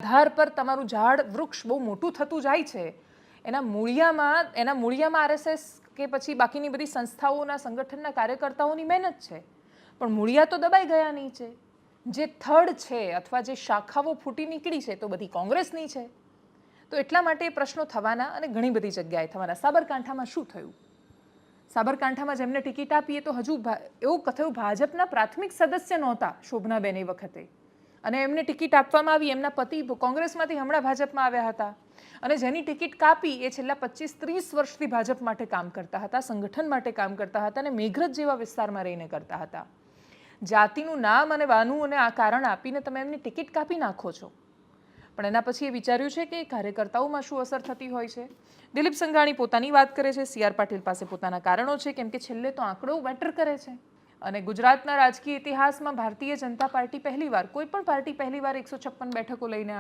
આધાર પર તમારું ઝાડ વૃક્ષ બહુ મોટું થતું જાય છે, એના મૂળિયામાં આરએસએસ કે પછી બાકીની બધી સંસ્થાઓના સંગઠનના કાર્યકર્તાઓની મહેનત છે, પણ મૂળિયા તો દબાઈ ગયા નીચે. જે થડ છે અથવા જે શાખાઓ ફૂટી નીકળી છે તો બધી કોંગ્રેસની છે. તો એટલા માટે પ્રશ્નો થવાના અને ઘણી બધી જગ્યાએ થવાના. સાબરકાંઠામાં શું થયું? સાબરકાંઠામાં જેમને ટિકિટ આપી એ તો હજુ એવું થયું, ભાજપના પ્રાથમિક સદસ્ય નહોતા શોભનાબેન એ વખતે, અને એમને ટિકિટ આપવામાં આવી. એમના પતિ કોંગ્રેસમાંથી હમણાં ભાજપમાં આવ્યા હતા, અને જેની ટિકિટ કાપી એ છેલ્લા 25-30 વર્ષથી ભાજપ માટે કામ કરતા હતા, સંગઠન માટે કામ કરતા હતા, અને મેઘરજ જેવા વિસ્તારમાં રહીને કરતા હતા. જાતિનું નામ અને વાનું અને આ કારણ આપીને તમે એમની ટિકિટ કાપી નાખો છો. પણ એના પછી એ વિચાર્યું છે કે કાર્યકર્તાઓમાં શું અસર થતી હોય છે. દિલીપ સંઘાણી પોતાની વાત કરે છે, સી આર પાટીલ પાસે પોતાના કારણો છે, કેમ કે છેલ્લે તો આંકડો મેટર કરે છે. અને ગુજરાતના રાજકીય ઇતિહાસમાં ભારતીય જનતા પાર્ટી પહેલીવાર, કોઈ પણ પાર્ટી પહેલીવાર 156 બેઠકો લઈને આવી.